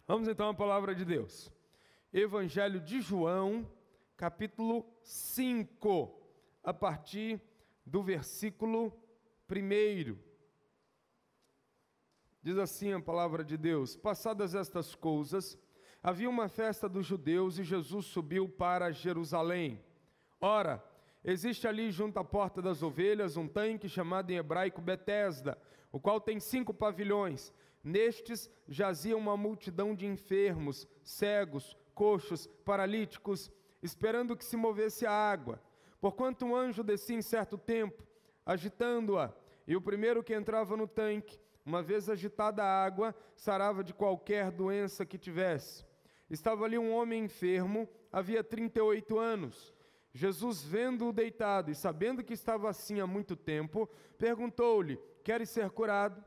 Vamos então à palavra de Deus. Evangelho de João, capítulo 5, a partir do versículo 1. Diz assim a palavra de Deus: passadas estas coisas, havia uma festa dos judeus e Jesus subiu para Jerusalém. Ora, existe ali junto à porta das ovelhas um tanque chamado em hebraico Betesda, o qual tem 5 pavilhões. Nestes jazia uma multidão de enfermos, cegos, coxos, paralíticos, esperando que se movesse a água. Porquanto um anjo descia em certo tempo, agitando-a, e o primeiro que entrava no tanque, uma vez agitada a água, sarava de qualquer doença que tivesse. Estava ali um homem enfermo, havia 38 anos. Jesus, vendo-o deitado e sabendo que estava assim há muito tempo, perguntou-lhe: queres ser curado?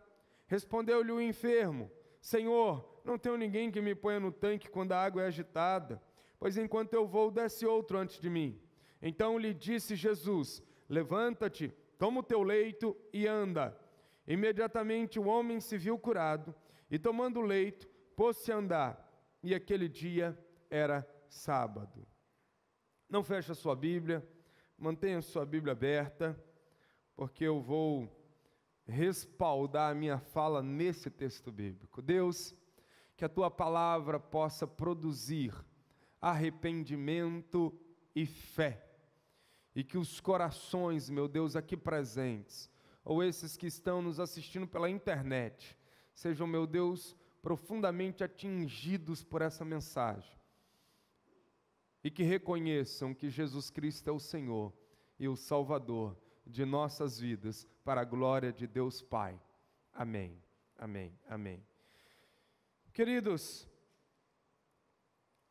Respondeu-lhe o enfermo: Senhor, não tenho ninguém que me ponha no tanque quando a água é agitada, pois enquanto eu vou, desce outro antes de mim. Então lhe disse Jesus: levanta-te, toma o teu leito e anda. Imediatamente o homem se viu curado, e tomando o leito, pôs-se a andar, e aquele dia era sábado. Não feche a sua Bíblia, mantenha a sua Bíblia aberta, porque eu vou respaldar a minha fala nesse texto bíblico. Deus, que a Tua palavra possa produzir arrependimento e fé, e que os corações, meu Deus, aqui presentes, ou esses que estão nos assistindo pela internet, sejam, meu Deus, profundamente atingidos por essa mensagem, e que reconheçam que Jesus Cristo é o Senhor e o Salvador de nossas vidas, para a glória de Deus Pai. Amém, amém, amém. Queridos,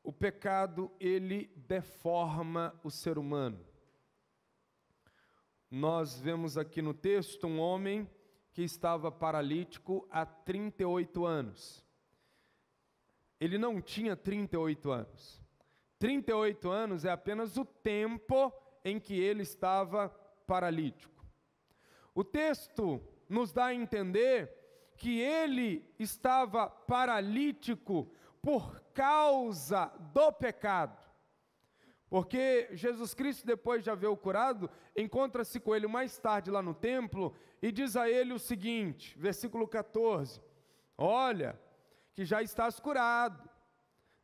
o pecado, ele deforma o ser humano. Nós vemos aqui no texto um homem que estava paralítico há 38 anos. Ele não tinha 38 anos. 38 anos é apenas o tempo em que ele estava paralítico. O texto nos dá a entender que ele estava paralítico por causa do pecado. Porque Jesus Cristo, depois de haver o curado, encontra-se com ele mais tarde lá no templo e diz a ele o seguinte, versículo 14: olha, que já estás curado,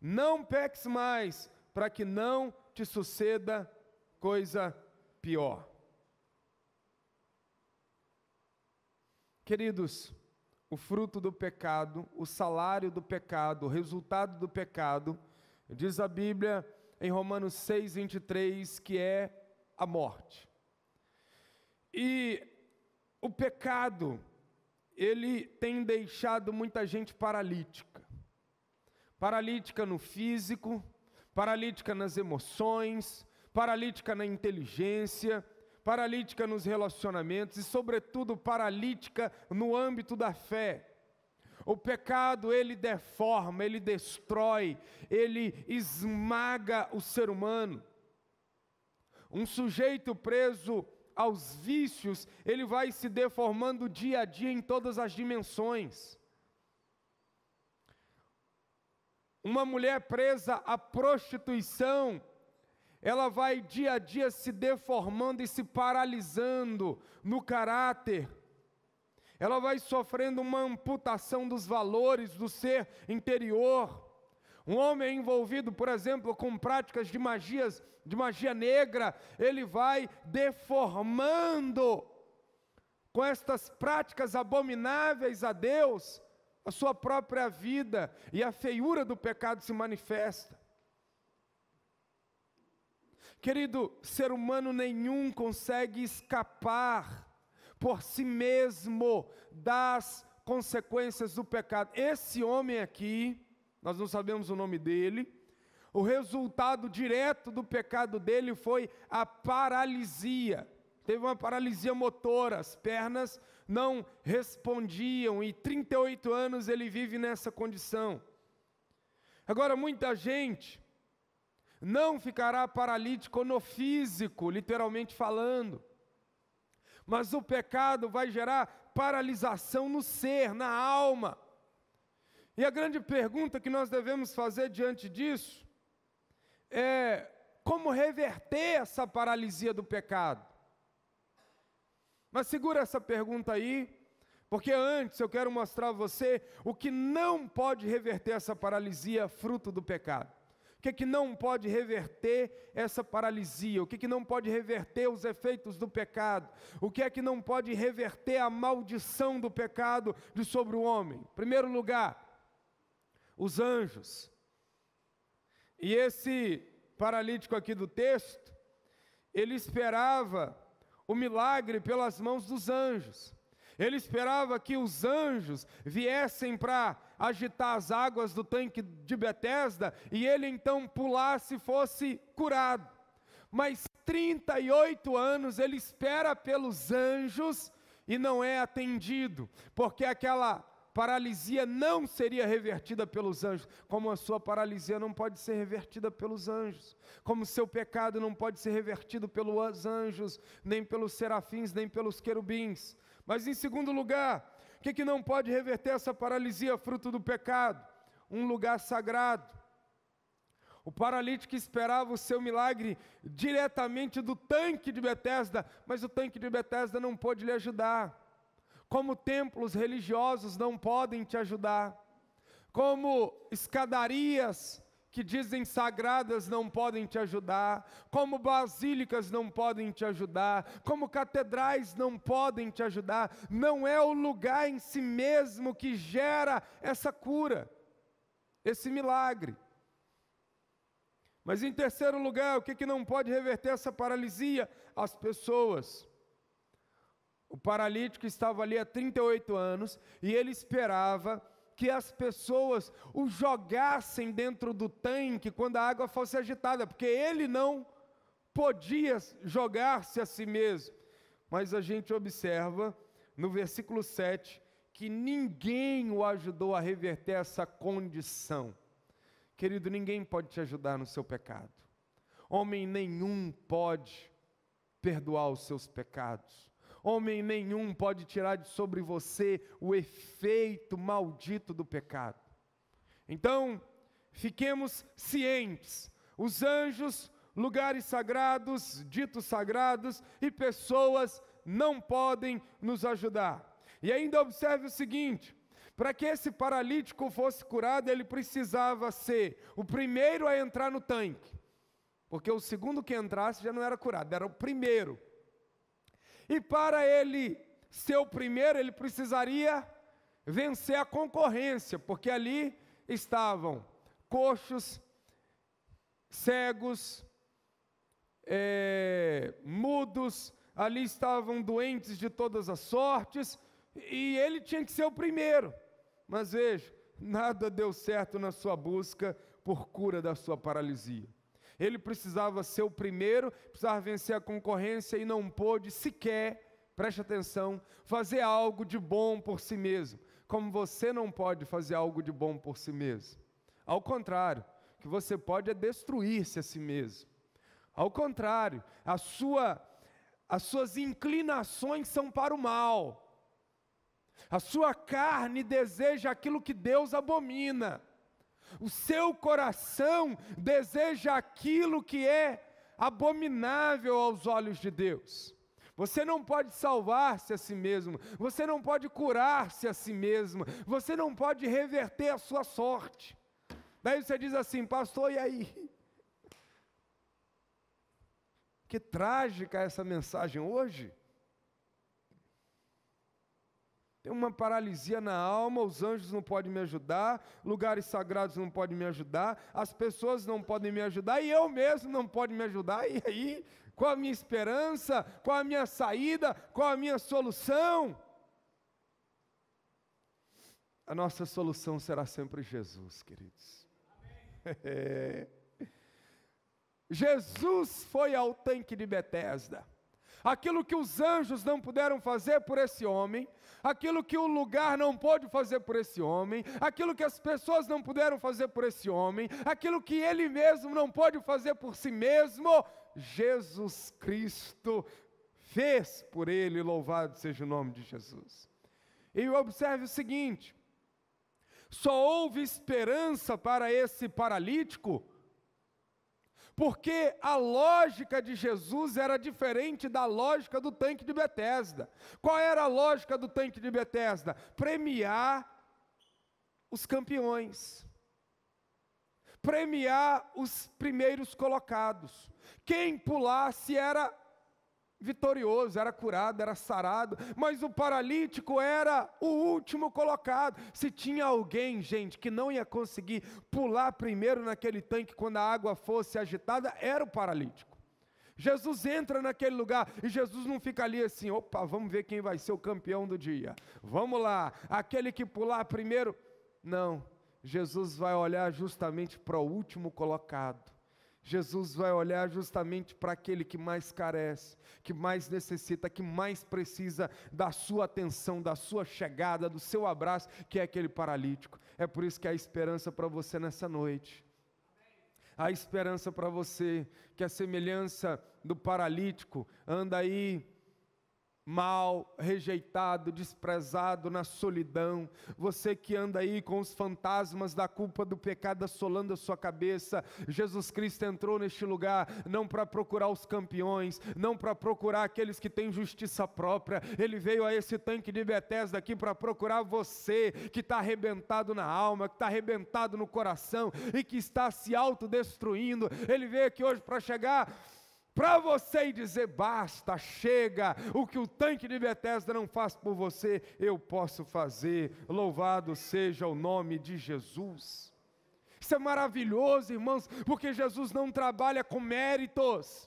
não peques mais, para que não te suceda coisa pior. Queridos, o fruto do pecado, o salário do pecado, o resultado do pecado, diz a Bíblia em Romanos 6:23, que é a morte. E o pecado, ele tem deixado muita gente paralítica. Paralítica no físico, paralítica nas emoções, paralítica na inteligência, paralítica nos relacionamentos e, sobretudo, paralítica no âmbito da fé. O pecado, ele deforma, ele destrói, ele esmaga o ser humano. Um sujeito preso aos vícios, ele vai se deformando dia a dia em todas as dimensões. Uma mulher presa à prostituição, ela vai dia a dia se deformando e se paralisando no caráter. Ela vai sofrendo uma amputação dos valores do ser interior. Um homem envolvido, por exemplo, com práticas de magia negra, ele vai deformando com estas práticas abomináveis a Deus a sua própria vida, e a feiura do pecado se manifesta. Querido, ser humano nenhum consegue escapar por si mesmo das consequências do pecado. Esse homem aqui, nós não sabemos o nome dele, o resultado direto do pecado dele foi a paralisia. Teve uma paralisia motora, as pernas não respondiam, e 38 anos ele vive nessa condição. Agora, muita gente não ficará paralítico no físico, literalmente falando, mas o pecado vai gerar paralisação no ser, na alma. E a grande pergunta que nós devemos fazer diante disso é como reverter essa paralisia do pecado. Mas segura essa pergunta aí, porque antes eu quero mostrar a você o que não pode reverter essa paralisia fruto do pecado. O que é que não pode reverter essa paralisia? O que é que não pode reverter os efeitos do pecado? O que é que não pode reverter a maldição do pecado de sobre o homem? Em primeiro lugar, os anjos. E esse paralítico aqui do texto, ele esperava o milagre pelas mãos dos anjos. Ele esperava que os anjos viessem para agitar as águas do tanque de Betesda e ele então pulasse e fosse curado. Mas 38 anos ele espera pelos anjos e não é atendido, porque aquela paralisia não seria revertida pelos anjos, como a sua paralisia não pode ser revertida pelos anjos, como o seu pecado não pode ser revertido pelos anjos, nem pelos serafins, nem pelos querubins. Mas em segundo lugar, o que não pode reverter essa paralisia fruto do pecado? Um lugar sagrado. O paralítico esperava o seu milagre diretamente do tanque de Betesda, mas o tanque de Betesda não pôde lhe ajudar. Como templos religiosos não podem te ajudar, como escadarias que dizem sagradas não podem te ajudar, como basílicas não podem te ajudar, como catedrais não podem te ajudar. Não é o lugar em si mesmo que gera essa cura, esse milagre. Mas em terceiro lugar, o que não pode reverter essa paralisia? As pessoas. O paralítico estava ali há 38 anos e ele esperava que as pessoas o jogassem dentro do tanque quando a água fosse agitada, porque ele não podia jogar-se a si mesmo. Mas a gente observa no versículo 7 que ninguém o ajudou a reverter essa condição. Querido, ninguém pode te ajudar no seu pecado. Homem nenhum pode perdoar os seus pecados. Homem nenhum pode tirar de sobre você o efeito maldito do pecado. Então, fiquemos cientes. Os anjos, lugares sagrados, ditos sagrados e pessoas não podem nos ajudar. E ainda observe o seguinte: para que esse paralítico fosse curado, ele precisava ser o primeiro a entrar no tanque. Porque o segundo que entrasse já não era curado, era o primeiro. E para ele ser o primeiro, ele precisaria vencer a concorrência, porque ali estavam coxos, cegos, mudos, ali estavam doentes de todas as sortes, e ele tinha que ser o primeiro. Mas veja, nada deu certo na sua busca por cura da sua paralisia. Ele precisava ser o primeiro, precisava vencer a concorrência e não pôde sequer, preste atenção, fazer algo de bom por si mesmo. Como você não pode fazer algo de bom por si mesmo. Ao contrário, o que você pode é destruir-se a si mesmo. Ao contrário, as suas inclinações são para o mal. A sua carne deseja aquilo que Deus abomina. O seu coração deseja aquilo que é abominável aos olhos de Deus. Você não pode salvar-se a si mesmo, você não pode curar-se a si mesmo, você não pode reverter a sua sorte. Daí você diz assim: pastor, e aí? Que trágica essa mensagem hoje. Tem uma paralisia na alma, os anjos não podem me ajudar, lugares sagrados não podem me ajudar, as pessoas não podem me ajudar e eu mesmo não posso me ajudar. E aí, qual a minha esperança? Qual a minha saída? Qual a minha solução? A nossa solução será sempre Jesus, queridos. Jesus foi ao tanque de Betesda. Aquilo que os anjos não puderam fazer por esse homem, aquilo que o lugar não pôde fazer por esse homem, aquilo que as pessoas não puderam fazer por esse homem, aquilo que ele mesmo não pôde fazer por si mesmo, Jesus Cristo fez por ele. Louvado seja o nome de Jesus. E observe o seguinte: Só houve esperança para esse paralítico porque a lógica de Jesus era diferente da lógica do tanque de Betesda. Qual era a lógica do tanque de Betesda? Premiar os campeões, premiar os primeiros colocados. Quem pulasse era vitorioso, era curado, era sarado, mas o paralítico era o último colocado. Se tinha alguém, gente, que não ia conseguir pular primeiro naquele tanque quando a água fosse agitada, era o paralítico. Jesus entra naquele lugar e Jesus não fica ali assim, opa, vamos ver quem vai ser o campeão do dia. Vamos lá, aquele que pular primeiro. Não, Jesus vai olhar justamente para o último colocado. Jesus vai olhar justamente para aquele que mais carece, que mais necessita, que mais precisa da sua atenção, da sua chegada, do seu abraço, que é aquele paralítico. É por isso que há esperança para você nessa noite. Há esperança para você, que a semelhança do paralítico anda aí mal, rejeitado, desprezado, na solidão. Você que anda aí com os fantasmas da culpa do pecado assolando a sua cabeça. Jesus Cristo entrou neste lugar não para procurar os campeões, não para procurar aqueles que têm justiça própria. Ele veio a esse tanque de Betesda aqui para procurar você que está arrebentado na alma, que está arrebentado no coração e que está se autodestruindo. Ele veio aqui hoje para chegar para você e dizer, basta, chega, o que o tanque de Betesda não faz por você, eu posso fazer. Louvado seja o nome de Jesus. Isso é maravilhoso, irmãos, porque Jesus não trabalha com méritos.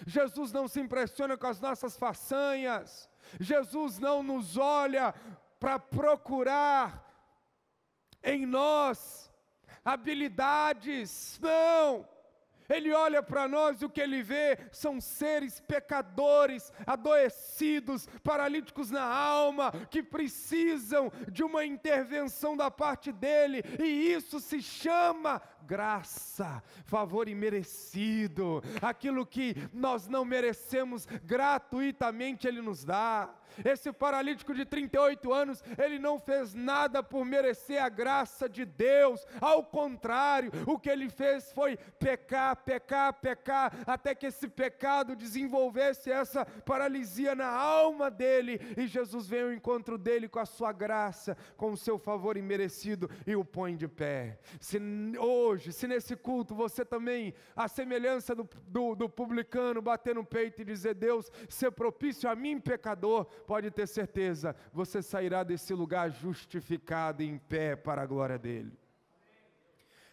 Jesus não se impressiona com as nossas façanhas. Jesus não nos olha para procurar em nós habilidades, não. Ele olha para nós e o que Ele vê são seres pecadores, adoecidos, paralíticos na alma, que precisam de uma intervenção da parte dEle, e isso se chama graça, favor imerecido. Aquilo que nós não merecemos, gratuitamente Ele nos dá. Esse paralítico de 38 anos, ele não fez nada por merecer a graça de Deus, ao contrário, o que ele fez foi pecar, até que esse pecado desenvolvesse essa paralisia na alma dele, e Jesus veio ao encontro dele com a sua graça, com o seu favor imerecido, e o põe de pé. Se nesse culto você também, a semelhança do publicano, bater no peito e dizer, Deus, ser propício a mim, pecador, pode ter certeza, você sairá desse lugar justificado em pé para a glória dEle.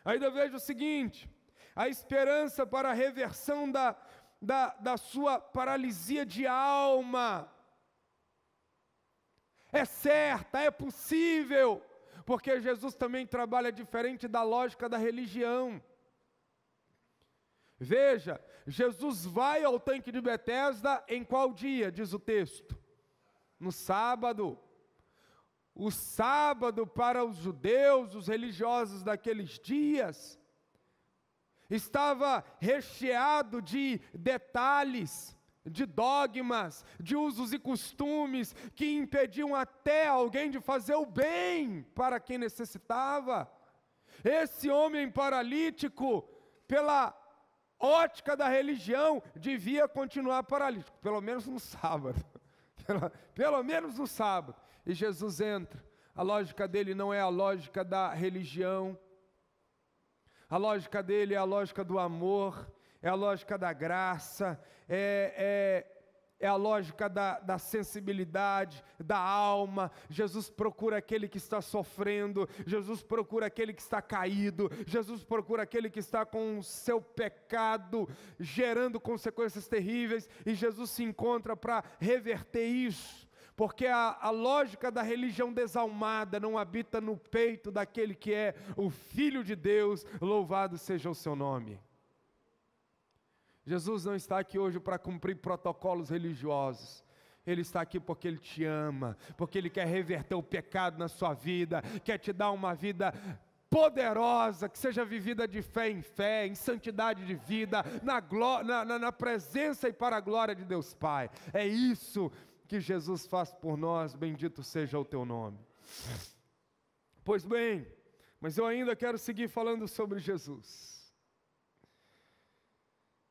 Ainda vejo o seguinte, a esperança para a reversão da sua paralisia de alma é certa, é possível, porque Jesus também trabalha diferente da lógica da religião. Veja, Jesus vai ao tanque de Betesda em qual dia, diz o texto? No sábado. O sábado para os judeus, os religiosos daqueles dias, estava recheado de detalhes, de dogmas, de usos e costumes que impediam até alguém de fazer o bem para quem necessitava. Esse homem paralítico, pela ótica da religião, devia continuar paralítico, pelo menos no sábado. Pelo menos no sábado. E Jesus entra. A lógica dele não é a lógica da religião. A lógica dele é a lógica do amor, é a lógica da graça, é a lógica da sensibilidade, da alma. Jesus procura aquele que está sofrendo, Jesus procura aquele que está caído, Jesus procura aquele que está com o seu pecado gerando consequências terríveis, e Jesus se encontra para reverter isso. Porque a lógica da religião desalmada não habita no peito daquele que é o Filho de Deus, louvado seja o seu nome. Jesus não está aqui hoje para cumprir protocolos religiosos. Ele está aqui porque Ele te ama, porque Ele quer reverter o pecado na sua vida, quer te dar uma vida poderosa, que seja vivida de fé, em santidade de vida, na presença e para a glória de Deus Pai. É isso que Jesus faz por nós, bendito seja o teu nome. Pois bem, mas eu ainda quero seguir falando sobre Jesus.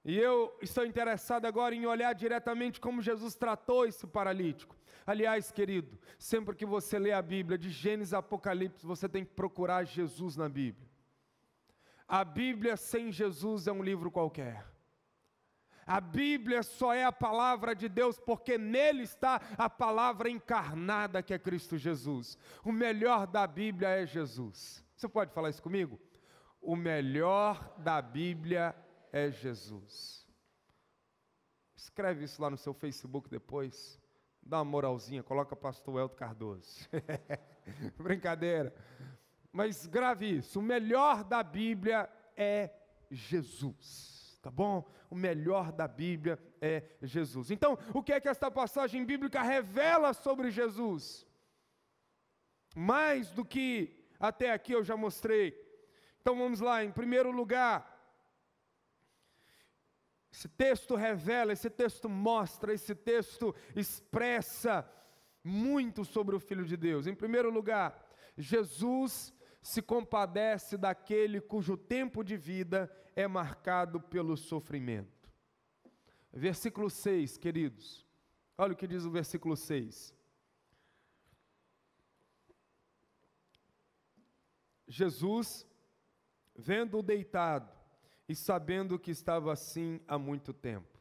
E eu estou interessado agora em olhar diretamente como Jesus tratou esse paralítico. Aliás, querido, sempre que você lê a Bíblia, de Gênesis a Apocalipse, você tem que procurar Jesus na Bíblia. A Bíblia sem Jesus é um livro qualquer. A Bíblia só é a palavra de Deus porque nele está a palavra encarnada que é Cristo Jesus. O melhor da Bíblia é Jesus. Você pode falar isso comigo? O melhor da Bíblia é Jesus. Escreve isso lá no seu Facebook depois. Dá uma moralzinha, coloca pastor Elton Cardoso. Brincadeira. Mas grave isso, o melhor da Bíblia é Jesus, tá bom? O melhor da Bíblia é Jesus. Então, o que é que esta passagem bíblica revela sobre Jesus? Mais do que até aqui eu já mostrei. Então vamos lá, em primeiro lugar, esse texto revela, esse texto mostra, esse texto expressa muito sobre o Filho de Deus. Em primeiro lugar, Jesus se compadece daquele cujo tempo de vida é marcado pelo sofrimento. Versículo 6, queridos. Olha o que diz o versículo 6. Jesus, vendo-o deitado e sabendo que estava assim há muito tempo.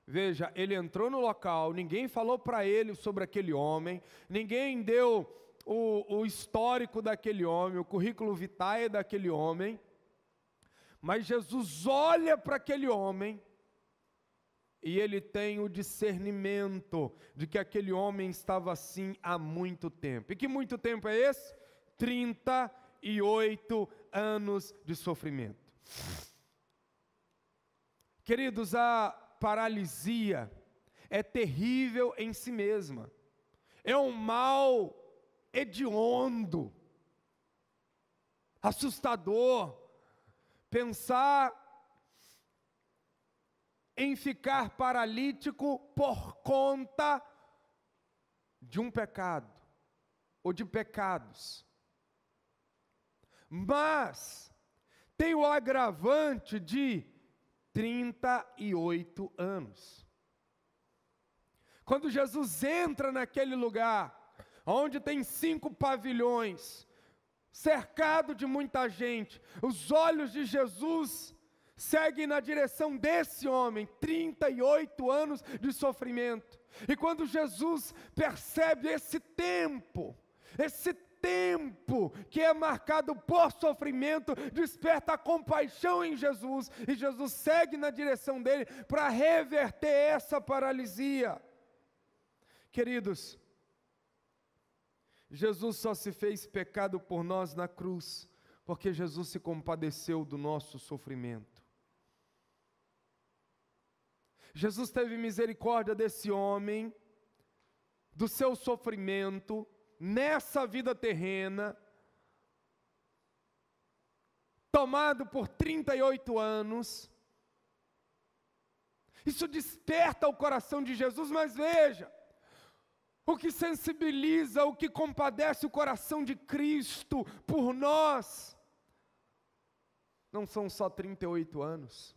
Veja, ele entrou no local, ninguém falou para ele sobre aquele homem, ninguém deu o histórico daquele homem, o currículo vitae daquele homem, mas Jesus olha para aquele homem e ele tem o discernimento de que aquele homem estava assim há muito tempo. E que muito tempo é esse? 38 anos de sofrimento. Queridos, a paralisia é terrível em si mesma, é um mal hediondo, assustador, pensar em ficar paralítico por conta de um pecado, ou de pecados. Mas tem o agravante de 38 anos. Quando Jesus entra naquele lugar, onde tem 5 pavilhões, cercado de muita gente, os olhos de Jesus seguem na direção desse homem, 38 anos de sofrimento. E quando Jesus percebe esse tempo que é marcado por sofrimento, desperta compaixão em Jesus, e Jesus segue na direção dele para reverter essa paralisia. Queridos, Jesus só se fez pecado por nós na cruz, porque Jesus se compadeceu do nosso sofrimento. Jesus teve misericórdia desse homem, do seu sofrimento, nessa vida terrena, tomado por 38 anos. Isso desperta o coração de Jesus, mas veja, o que sensibiliza, o que compadece o coração de Cristo por nós, não são só 38 anos.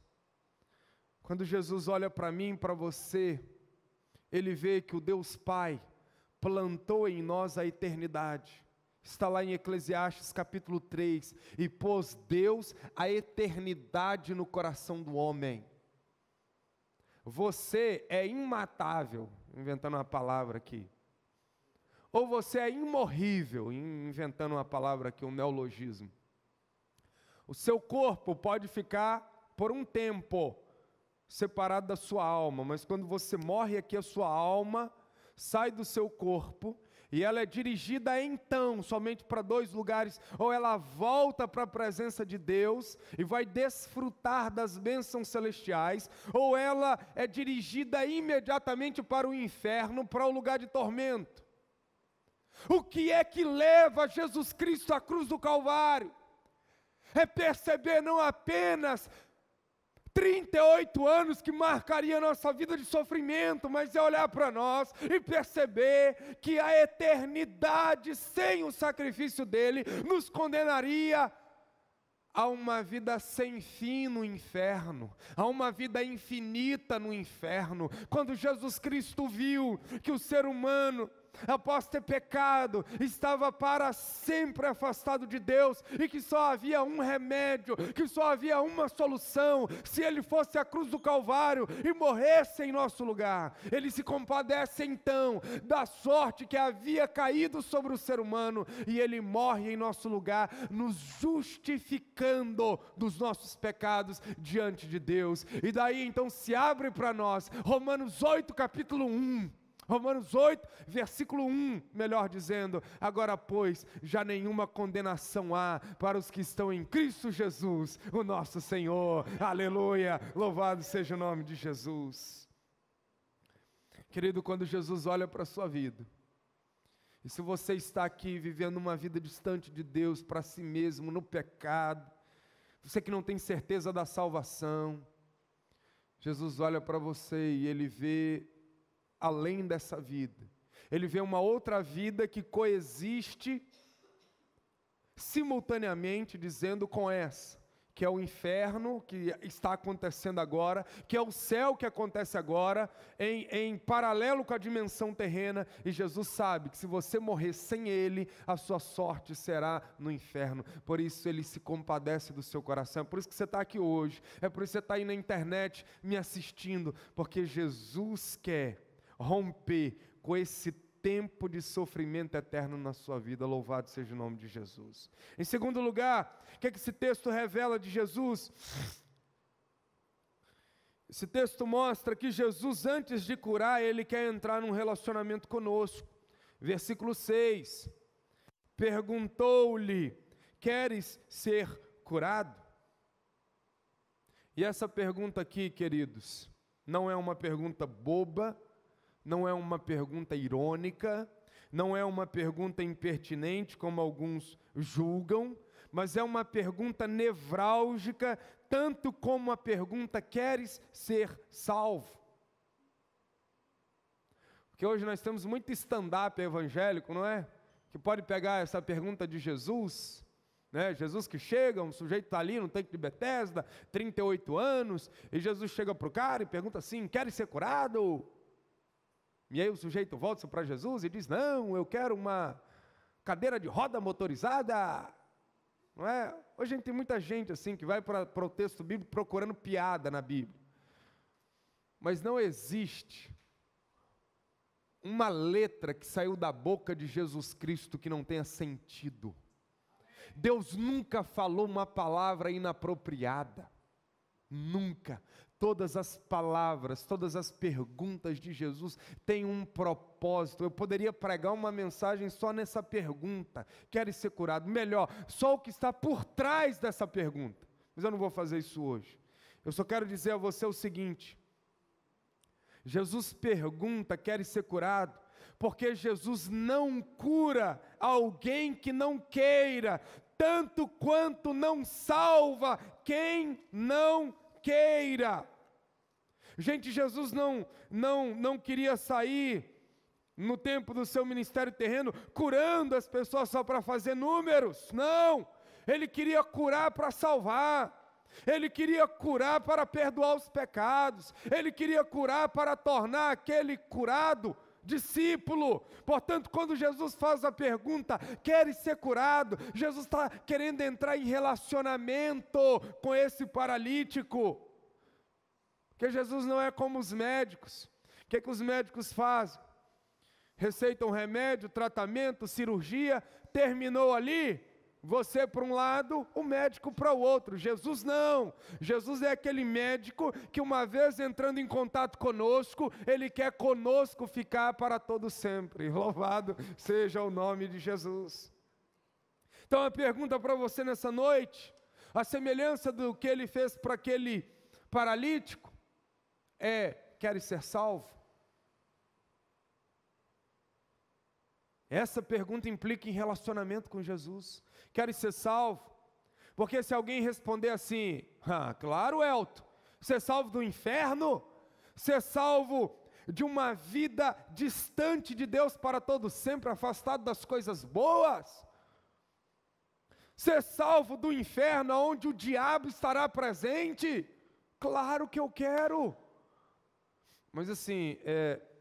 Quando Jesus olha para mim, para você, Ele vê que o Deus Pai plantou em nós a eternidade. Está lá em Eclesiastes capítulo 3, e pôs Deus a eternidade no coração do homem. Você é imatável, inventando uma palavra aqui. Ou você é imorrível, inventando uma palavra aqui, um neologismo. O seu corpo pode ficar por um tempo separado da sua alma, mas quando você morre aqui, a sua alma sai do seu corpo e ela é dirigida então somente para 2 lugares: ou ela volta para a presença de Deus e vai desfrutar das bênçãos celestiais, ou ela é dirigida imediatamente para o inferno, para o lugar de tormento. O que é que leva Jesus Cristo à cruz do Calvário? É perceber não apenas 38 anos que marcaria a nossa vida de sofrimento, mas é olhar para nós e perceber que a eternidade sem o sacrifício dele nos condenaria a uma vida sem fim no inferno, a uma vida infinita no inferno. Quando Jesus Cristo viu que o ser humano, após ter pecado, estava para sempre afastado de Deus, e que só havia um remédio, que só havia uma solução, se Ele fosse à cruz do Calvário e morresse em nosso lugar. Ele se compadece então da sorte que havia caído sobre o ser humano, e Ele morre em nosso lugar, nos justificando dos nossos pecados diante de Deus. E daí então se abre para nós Romanos 8, capítulo 1, Romanos 8, versículo 1, melhor dizendo: agora pois, já nenhuma condenação há para os que estão em Cristo Jesus, o nosso Senhor. Aleluia, louvado seja o nome de Jesus. Querido, quando Jesus olha para a sua vida, e se você está aqui vivendo uma vida distante de Deus, para si mesmo, no pecado, você que não tem certeza da salvação, Jesus olha para você e Ele vê além dessa vida. Ele vê uma outra vida que coexiste simultaneamente, dizendo, com essa, que é o inferno que está acontecendo agora, que é o céu que acontece agora, em paralelo com a dimensão terrena. E Jesus sabe que se você morrer sem Ele, a sua sorte será no inferno. Por isso Ele se compadece do seu coração. É por isso que você está aqui hoje, é por isso que você está aí na internet me assistindo, porque Jesus quer romper com esse tempo de sofrimento eterno na sua vida. Louvado seja o nome de Jesus. Em segundo lugar, o que esse texto revela de Jesus? Esse texto mostra que Jesus, antes de curar, Ele quer entrar num relacionamento conosco. Versículo 6, perguntou-lhe: queres ser curado? E essa pergunta aqui, queridos, não é uma pergunta boba, não é uma pergunta irônica, não é uma pergunta impertinente, como alguns julgam, mas é uma pergunta nevrálgica, tanto como a pergunta: queres ser salvo? Porque hoje nós temos muito stand-up evangélico, não é? Que pode pegar essa pergunta de Jesus, né? Jesus que chega, um sujeito está ali no tanque de Betesda, 38 anos, e Jesus chega para o cara e pergunta assim: queres ser curado? E aí o sujeito volta para Jesus e diz: não, eu quero uma cadeira de roda motorizada. Não é? Hoje a gente tem muita gente assim que vai para o texto bíblico procurando piada na Bíblia. Mas não existe uma letra que saiu da boca de Jesus Cristo que não tenha sentido. Deus nunca falou uma palavra inapropriada. Nunca. Todas as palavras, todas as perguntas de Jesus têm um propósito. Eu poderia pregar uma mensagem só nessa pergunta: queres ser curado? Melhor, só o que está por trás dessa pergunta. Mas eu não vou fazer isso hoje. Eu só quero dizer a você o seguinte: Jesus pergunta: queres ser curado? Porque Jesus não cura alguém que não queira, tanto quanto não salva quem não queira. Gente, Jesus não queria sair no tempo do seu ministério terreno curando as pessoas só para fazer números. Não, Ele queria curar para salvar. Ele queria curar para perdoar os pecados. Ele queria curar para tornar aquele curado discípulo. Portanto, quando Jesus faz a pergunta: queres ser curado? Jesus está querendo entrar em relacionamento com esse paralítico. Porque Jesus não é como os médicos. O que os médicos fazem? Receitam remédio, tratamento, cirurgia, terminou ali, você para um lado, o médico para o outro. Jesus não. Jesus é aquele médico que, uma vez entrando em contato conosco, Ele quer conosco ficar para todo sempre. Louvado seja o nome de Jesus. Então a pergunta para você nessa noite, a semelhança do que Ele fez para aquele paralítico, é: queres ser salvo? Essa pergunta implica em relacionamento com Jesus. Queres ser salvo? Porque se alguém responder assim: claro, Elton, Ser salvo do inferno? Ser salvo de uma vida distante de Deus para todo sempre, afastado das coisas boas? Ser salvo do inferno, onde o diabo estará presente? Claro que eu quero. Mas assim,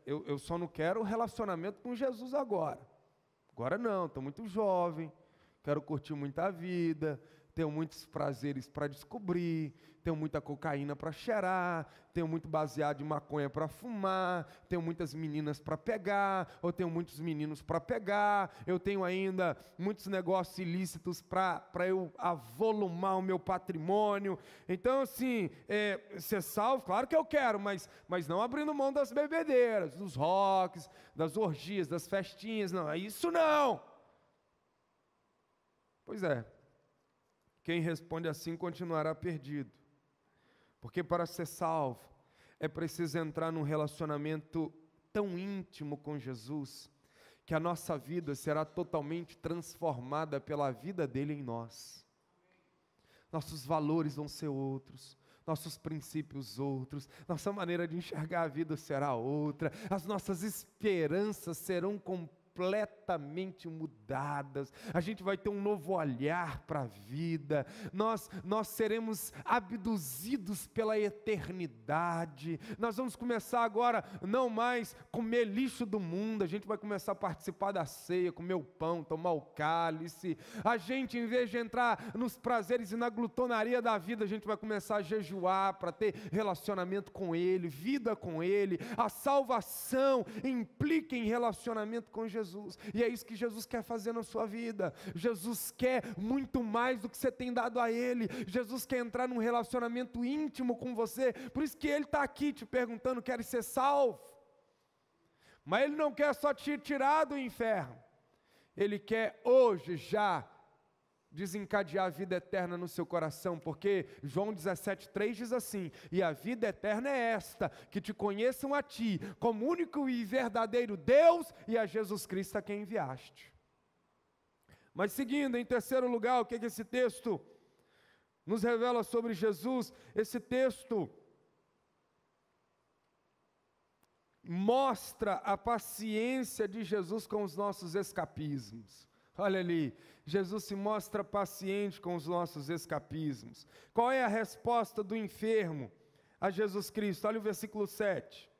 eu só não quero relacionamento com Jesus agora. Agora não, estou muito jovem, quero curtir muita vida, tenho muitos prazeres para descobrir, tenho muita cocaína para cheirar, tenho muito baseado de maconha para fumar, tenho muitas meninas para pegar, ou tenho muitos meninos para pegar, eu tenho ainda muitos negócios ilícitos para eu avolumar o meu patrimônio. Então assim, ser salvo, claro que eu quero, mas não abrindo mão das bebedeiras, dos rocks, das orgias, das festinhas, não, é isso não. Pois é. Quem responde assim continuará perdido. Porque para ser salvo, é preciso entrar num relacionamento tão íntimo com Jesus, que a nossa vida será totalmente transformada pela vida dele em nós. Nossos valores vão ser outros, nossos princípios outros, nossa maneira de enxergar a vida será outra, as nossas esperanças serão completamente mudadas, a gente vai ter um novo olhar para a vida, nós seremos abduzidos pela eternidade, nós vamos começar agora não mais comer lixo do mundo, a gente vai começar a participar da ceia, comer o pão, tomar o cálice, a gente em vez de entrar nos prazeres e na glutonaria da vida, a gente vai começar a jejuar para ter relacionamento com Ele, vida com Ele, a salvação implica em relacionamento com Jesus. E é isso que Jesus quer fazer na sua vida. Jesus quer muito mais do que você tem dado a Ele. Jesus quer entrar num relacionamento íntimo com você. Por isso que Ele está aqui te perguntando: quer ser salvo? Mas Ele não quer só te tirar do inferno. Ele quer hoje já desencadear a vida eterna no seu coração, porque João 17,3 diz assim: e a vida eterna é esta, que te conheçam a ti, como único e verdadeiro Deus, e a Jesus Cristo a quem enviaste. Mas seguindo, em terceiro lugar, o que esse texto nos revela sobre Jesus? Esse texto mostra a paciência de Jesus com os nossos escapismos. Olha ali, Jesus se mostra paciente com os nossos escapismos. Qual é a resposta do enfermo a Jesus Cristo? Olha o versículo 7.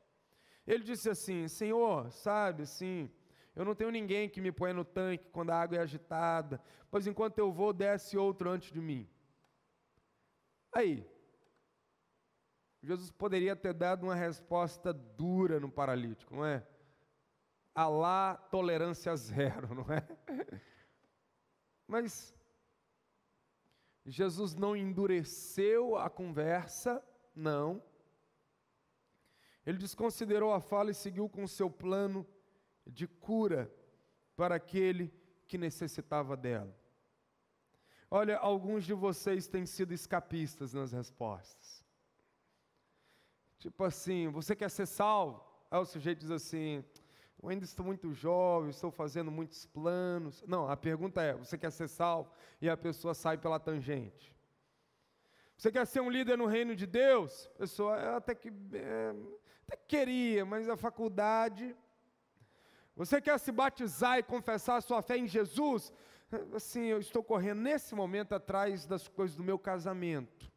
Ele disse assim: Senhor, sabe assim, eu não tenho ninguém que me ponha no tanque quando a água é agitada, pois enquanto eu vou, desce outro antes de mim. Aí, Jesus poderia ter dado uma resposta dura no paralítico, não é? Alá tolerância zero, não é? Mas Jesus não endureceu a conversa, não. Ele desconsiderou a fala e seguiu com o seu plano de cura para aquele que necessitava dela. Olha, alguns de vocês têm sido escapistas nas respostas. Tipo assim, você quer ser salvo? Aí o sujeito diz assim: eu ainda estou muito jovem, estou fazendo muitos planos. Não, a pergunta é: você quer ser salvo? E a pessoa sai pela tangente. Você quer ser um líder no reino de Deus? A pessoa até queria, mas a faculdade. Você quer se batizar e confessar a sua fé em Jesus? Assim, eu estou correndo nesse momento atrás das coisas do meu casamento.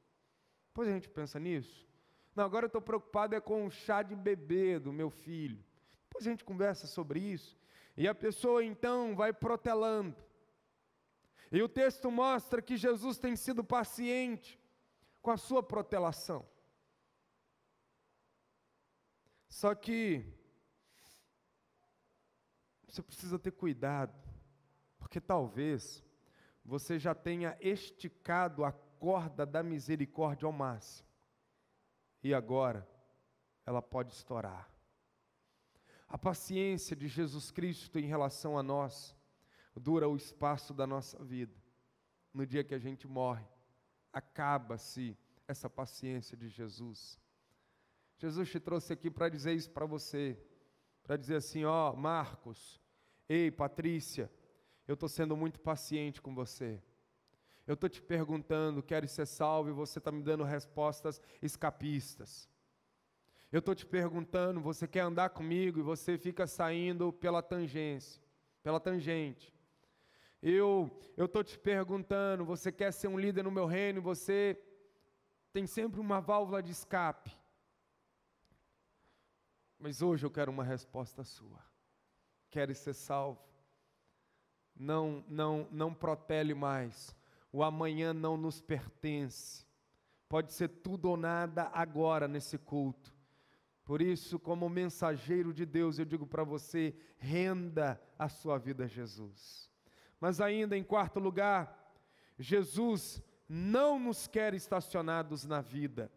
Depois a gente pensa nisso. Não, agora eu estou preocupado com o chá de bebê do meu filho. Depois a gente conversa sobre isso. E a pessoa então vai protelando. E o texto mostra que Jesus tem sido paciente com a sua protelação. Só que você precisa ter cuidado, porque talvez você já tenha esticado a corda da misericórdia ao máximo. E agora ela pode estourar. A paciência de Jesus Cristo em relação a nós dura o espaço da nossa vida. No dia que a gente morre, acaba-se essa paciência de Jesus. Jesus te trouxe aqui para dizer isso para você, para dizer assim: ó, Marcos, ei, Patrícia, eu estou sendo muito paciente com você. Eu estou te perguntando, queres ser salvo, e você está me dando respostas escapistas. Eu estou te perguntando, você quer andar comigo e você fica saindo pela tangente. Eu estou te perguntando, você quer ser um líder no meu reino e você tem sempre uma válvula de escape. Mas hoje eu quero uma resposta sua. Queres ser salvo? Não protele mais. O amanhã não nos pertence. Pode ser tudo ou nada agora nesse culto. Por isso, como mensageiro de Deus, eu digo para você, renda a sua vida a Jesus. Mas ainda em quarto lugar, Jesus não nos quer estacionados na vida.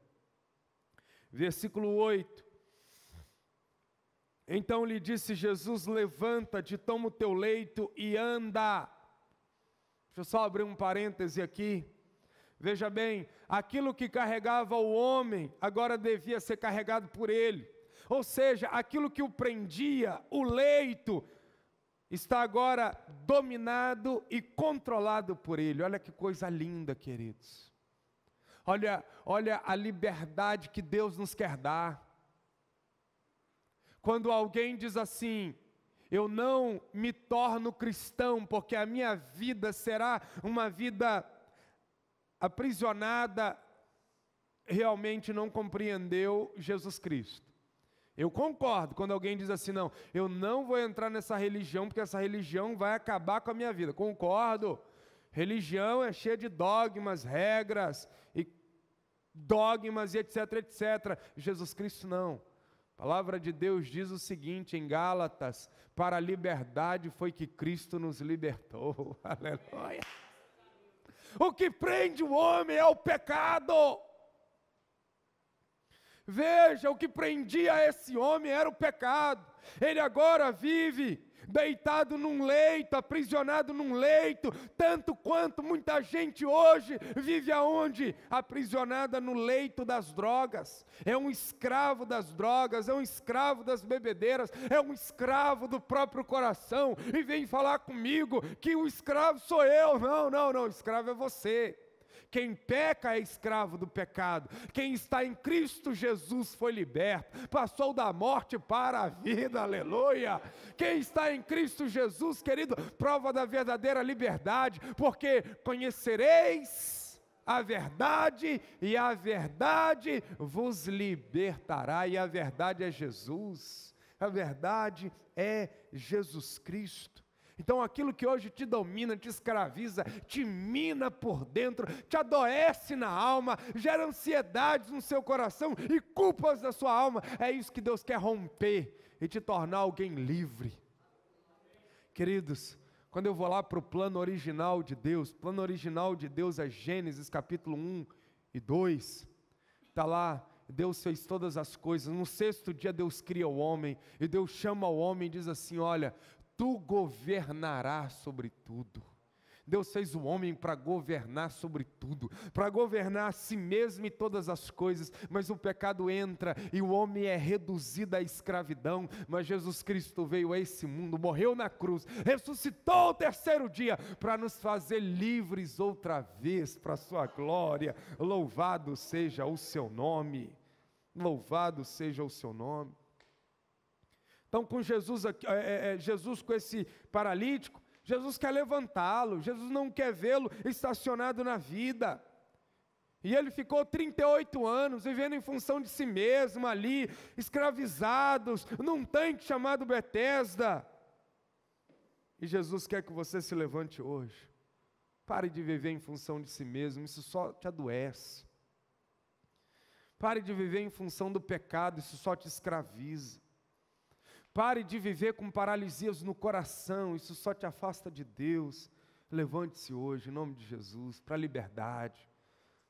Versículo 8. Então lhe disse Jesus, levanta-te, toma o teu leito e anda. Deixa eu só abrir um parêntese aqui. Veja bem, aquilo que carregava o homem, agora devia ser carregado por ele. Ou seja, aquilo que o prendia, o leito, está agora dominado e controlado por ele. Olha que coisa linda, queridos. Olha a liberdade que Deus nos quer dar. Quando alguém diz assim, eu não me torno cristão, porque a minha vida será uma vida aprisionada, realmente não compreendeu Jesus Cristo. Eu concordo quando alguém diz assim, não, eu não vou entrar nessa religião, porque essa religião vai acabar com a minha vida. Concordo. Religião é cheia de dogmas, regras, e etc, etc. Jesus Cristo não. A palavra de Deus diz o seguinte em Gálatas, para a liberdade foi que Cristo nos libertou. Aleluia. O que prende o homem é o pecado. Veja, o que prendia esse homem era o pecado. Ele agora vive deitado num leito, aprisionado num leito, tanto quanto muita gente hoje vive aonde? Aprisionada no leito das drogas. É um escravo das drogas, é um escravo das bebedeiras, é um escravo do próprio coração, e vem falar comigo que o escravo sou eu. Não, o escravo é você. Quem peca é escravo do pecado. Quem está em Cristo Jesus foi liberto, passou da morte para a vida, aleluia. Quem está em Cristo Jesus, querido, prova da verdadeira liberdade, porque conhecereis a verdade, e a verdade vos libertará, e a verdade é Jesus, a verdade é Jesus Cristo. Então aquilo que hoje te domina, te escraviza, te mina por dentro, te adoece na alma, gera ansiedades no seu coração e culpas da sua alma, é isso que Deus quer romper e te tornar alguém livre. Queridos, quando eu vou lá para o plano original de Deus, o plano original de Deus é Gênesis capítulo 1 e 2, está lá, Deus fez todas as coisas, no sexto dia Deus cria o homem, e Deus chama o homem e diz assim, olha, tu governarás sobre tudo. Deus fez o homem para governar sobre tudo, para governar a si mesmo e todas as coisas, mas o pecado entra e o homem é reduzido à escravidão, mas Jesus Cristo veio a esse mundo, morreu na cruz, ressuscitou ao terceiro dia, para nos fazer livres outra vez, para a sua glória. Louvado seja o seu nome, louvado seja o seu nome. Então com Jesus com esse paralítico, Jesus quer levantá-lo, Jesus não quer vê-lo estacionado na vida. E ele ficou 38 anos vivendo em função de si mesmo ali, escravizados, num tanque chamado Betesda. E Jesus quer que você se levante hoje. Pare de viver em função de si mesmo, isso só te adoece. Pare de viver em função do pecado, isso só te escraviza. Pare de viver com paralisias no coração, isso só te afasta de Deus. Levante-se hoje, em nome de Jesus, para a liberdade,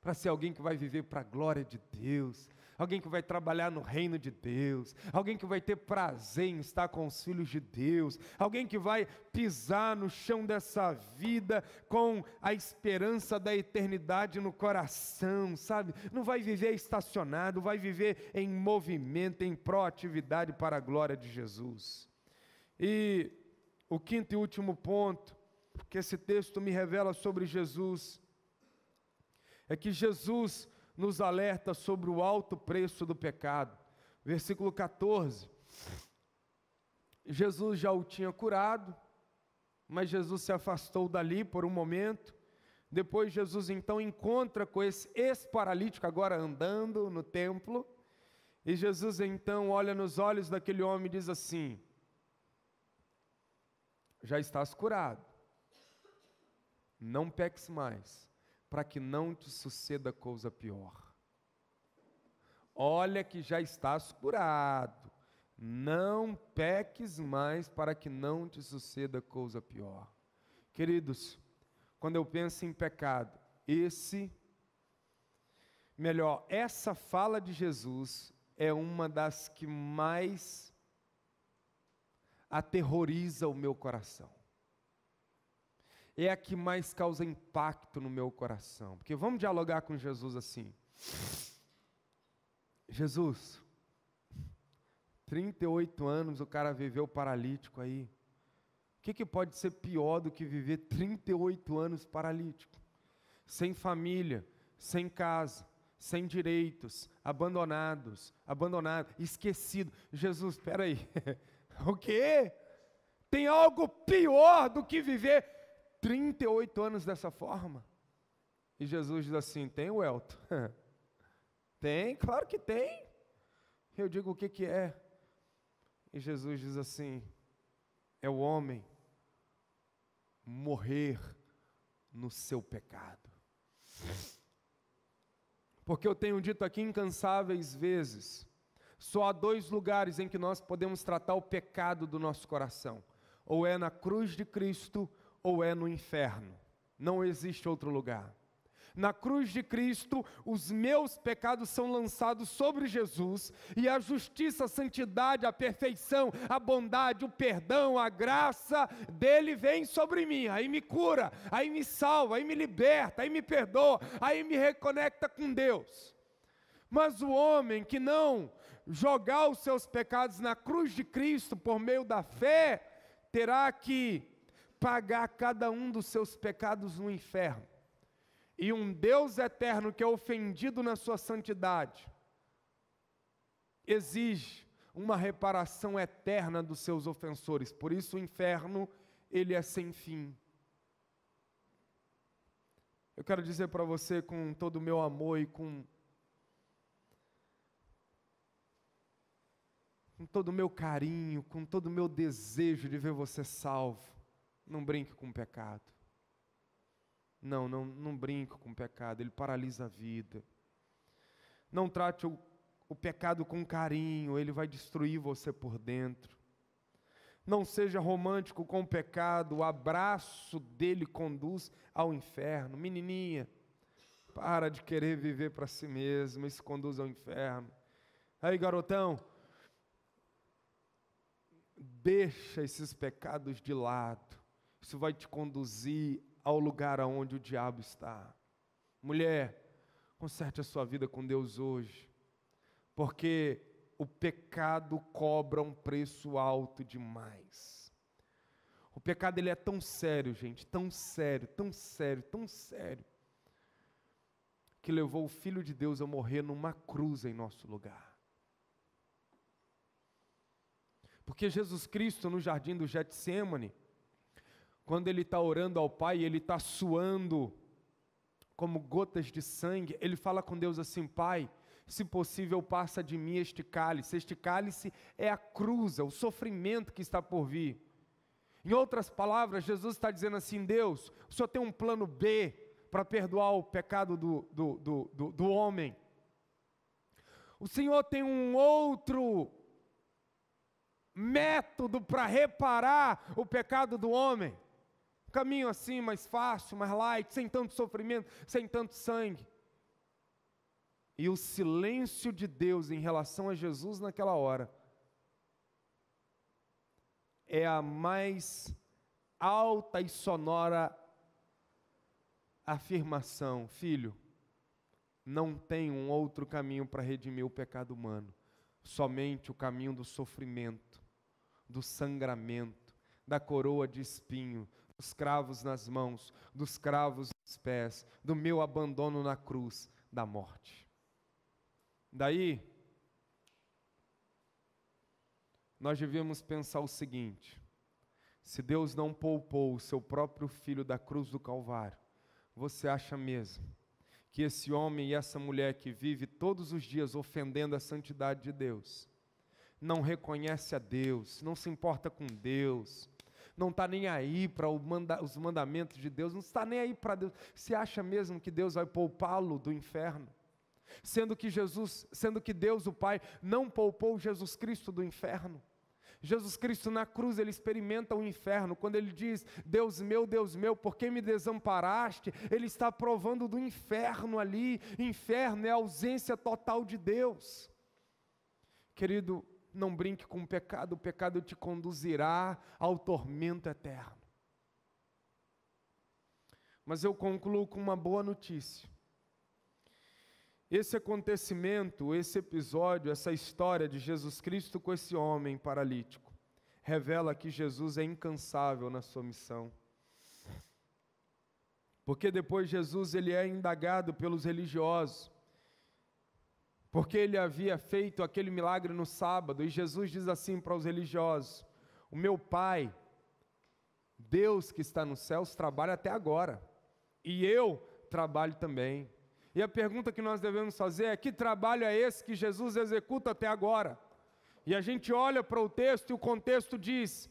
para ser alguém que vai viver para a glória de Deus, alguém que vai trabalhar no reino de Deus, alguém que vai ter prazer em estar com os filhos de Deus, alguém que vai pisar no chão dessa vida com a esperança da eternidade no coração, sabe? Não vai viver estacionado, vai viver em movimento, em proatividade para a glória de Jesus. E o quinto e último ponto que esse texto me revela sobre Jesus é que Jesus nos alerta sobre o alto preço do pecado. Versículo 14. Jesus já o tinha curado, mas Jesus se afastou dali por um momento. Depois Jesus então encontra com esse ex-paralítico, agora andando no templo, e Jesus então olha nos olhos daquele homem e diz assim: já estás curado, não peques mais, para que não te suceda coisa pior. Olha que já estás curado, não peques mais, para que não te suceda coisa pior. Queridos, quando eu penso em pecado, essa fala de Jesus é uma das que mais aterroriza o meu coração. É a que mais causa impacto no meu coração. Porque vamos dialogar com Jesus assim: Jesus, 38 anos o cara viveu paralítico aí. O que pode ser pior do que viver 38 anos paralítico? Sem família, sem casa, sem direitos, abandonado, esquecido. Jesus, espera aí. O quê? Tem algo pior do que viver 38 anos dessa forma? E Jesus diz assim: tem, Welton? Tem, claro que tem. Eu digo: o que é? E Jesus diz assim: é o homem morrer no seu pecado. Porque eu tenho dito aqui incansáveis vezes, só há 2 lugares em que nós podemos tratar o pecado do nosso coração: ou é na cruz de Cristo, ou é no inferno. Não existe outro lugar. Na cruz de Cristo, os meus pecados são lançados sobre Jesus, e a justiça, a santidade, a perfeição, a bondade, o perdão, a graça dele vem sobre mim. Aí me cura, aí me salva, aí me liberta, aí me perdoa, aí me reconecta com Deus. Mas o homem que não jogar os seus pecados na cruz de Cristo por meio da fé, terá que pagar cada um dos seus pecados no inferno. E um Deus eterno que é ofendido na sua santidade exige uma reparação eterna dos seus ofensores. Por isso o inferno, ele é sem fim. Eu quero dizer para você, com todo o meu amor e com todo o meu carinho, com todo o meu desejo de ver você salvo, não brinque com o pecado. Não brinque com o pecado, ele paralisa a vida. Não trate o pecado com carinho, ele vai destruir você por dentro. Não seja romântico com o pecado, o abraço dele conduz ao inferno. Menininha, para de querer viver para si mesmo, isso conduz ao inferno. Aí, garotão, deixa esses pecados de lado, isso vai te conduzir ao lugar aonde o diabo está. Mulher, conserte a sua vida com Deus hoje, porque o pecado cobra um preço alto demais. O pecado, ele é tão sério, gente, tão sério, que levou o Filho de Deus a morrer numa cruz em nosso lugar. Porque Jesus Cristo, no jardim do Getsêmani, quando ele está orando ao Pai, ele está suando como gotas de sangue, ele fala com Deus assim: Pai, se possível passa de mim este cálice é a cruz, é o sofrimento que está por vir. Em outras palavras, Jesus está dizendo assim: Deus, o Senhor tem um plano B para perdoar o pecado do homem. O Senhor tem um outro método para reparar o pecado do homem. Caminho assim, mais fácil, mais light, sem tanto sofrimento, sem tanto sangue. E o silêncio de Deus em relação a Jesus naquela hora é a mais alta e sonora afirmação: filho, não tem um outro caminho para redimir o pecado humano, somente o caminho do sofrimento, do sangramento, da coroa de espinho, do dos cravos nas mãos, dos cravos nos pés, do meu abandono na cruz, da morte. Daí, nós devemos pensar o seguinte: se Deus não poupou o seu próprio filho da cruz do Calvário, você acha mesmo que esse homem e essa mulher que vive todos os dias ofendendo a santidade de Deus, não reconhece a Deus, não se importa com Deus, não está nem aí para os mandamentos de Deus, não está nem aí para Deus, você acha mesmo que Deus vai poupá-lo do inferno? Sendo que Deus, o Pai, não poupou Jesus Cristo do inferno. Jesus Cristo na cruz, ele experimenta o inferno, quando ele diz, Deus meu, por que me desamparaste? Ele está provando do inferno ali. Inferno é a ausência total de Deus. Querido, não brinque com o pecado te conduzirá ao tormento eterno. Mas eu concluo com uma boa notícia. Esse acontecimento, esse episódio, essa história de Jesus Cristo com esse homem paralítico, revela que Jesus é incansável na sua missão. Porque depois Jesus ele é indagado pelos religiosos, porque ele havia feito aquele milagre no sábado, e Jesus diz assim para os religiosos, o meu Pai, Deus que está nos céus, trabalha até agora, e eu trabalho também. E a pergunta que nós devemos fazer é, que trabalho é esse que Jesus executa até agora? E a gente olha para o texto e o contexto diz,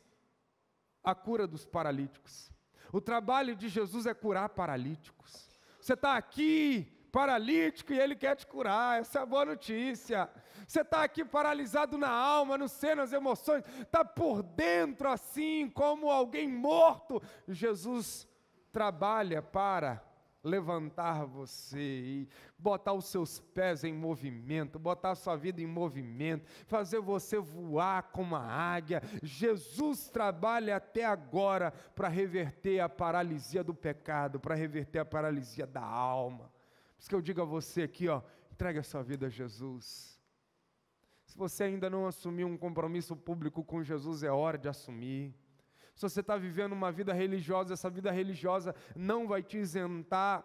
a cura dos paralíticos. O trabalho de Jesus é curar paralíticos. Você está aqui, paralítico, e Ele quer te curar, essa é a boa notícia. Você está aqui paralisado na alma, no ser, nas emoções, está por dentro assim, como alguém morto. Jesus trabalha para levantar você e botar os seus pés em movimento, botar a sua vida em movimento, fazer você voar como uma águia. Jesus trabalha até agora para reverter a paralisia do pecado, para reverter a paralisia da alma. Por isso que eu digo a você aqui, entregue a sua vida a Jesus. Se você ainda não assumiu um compromisso público com Jesus, é hora de assumir. Se você está vivendo uma vida religiosa, essa vida religiosa não vai te isentar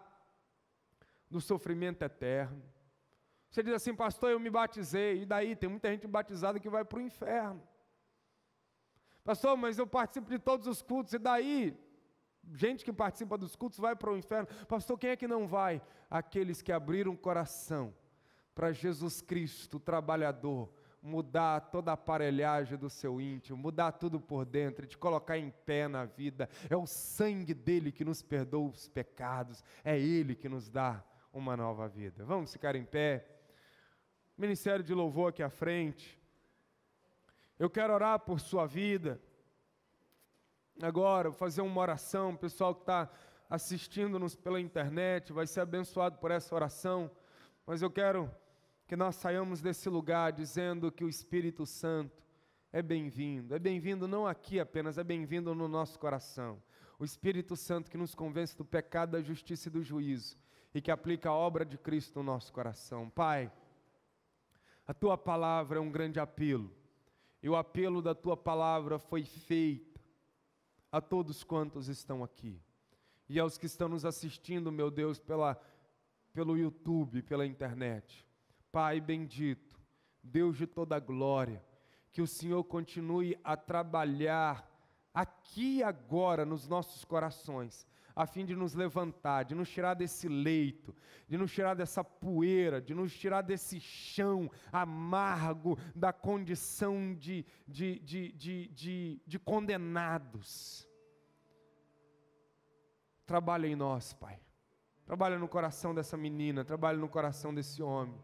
do sofrimento eterno. Você diz assim, pastor, eu me batizei, e daí? Tem muita gente batizada que vai para o inferno. Pastor, mas eu participo de todos os cultos, e daí? Gente que participa dos cultos vai para o inferno. Pastor, quem é que não vai? Aqueles que abriram o coração para Jesus Cristo, o trabalhador, mudar toda a aparelhagem do seu íntimo, mudar tudo por dentro, te colocar em pé na vida. É o sangue dele que nos perdoa os pecados, é ele que nos dá uma nova vida. Vamos ficar em pé. Ministério de louvor aqui à frente. Eu quero orar por sua vida. Agora, vou fazer uma oração. O pessoal que está assistindo-nos pela internet vai ser abençoado por essa oração, mas eu quero que nós saiamos desse lugar dizendo que o Espírito Santo é bem-vindo não aqui apenas, é bem-vindo no nosso coração. O Espírito Santo que nos convence do pecado, da justiça e do juízo, e que aplica a obra de Cristo no nosso coração. Pai, a Tua palavra é um grande apelo, e o apelo da Tua palavra foi feito a todos quantos estão aqui, e aos que estão nos assistindo, meu Deus, pelo YouTube, pela internet. Pai bendito, Deus de toda glória, que o Senhor continue a trabalhar aqui e agora nos nossos corações, a fim de nos levantar, de nos tirar desse leito, de nos tirar dessa poeira, de nos tirar desse chão amargo da condição de condenados. Trabalha em nós, Pai. Trabalha no coração dessa menina, trabalha no coração desse homem.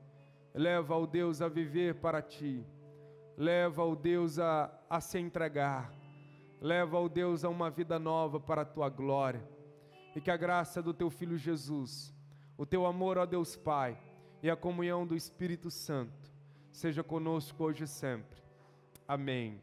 Leva o Deus a viver para Ti. Leva o Deus a se entregar. Leva o Deus a uma vida nova para a Tua glória. E que a graça do Teu Filho Jesus, o Teu amor, ó Deus Pai, e a comunhão do Espírito Santo, seja conosco hoje e sempre. Amém.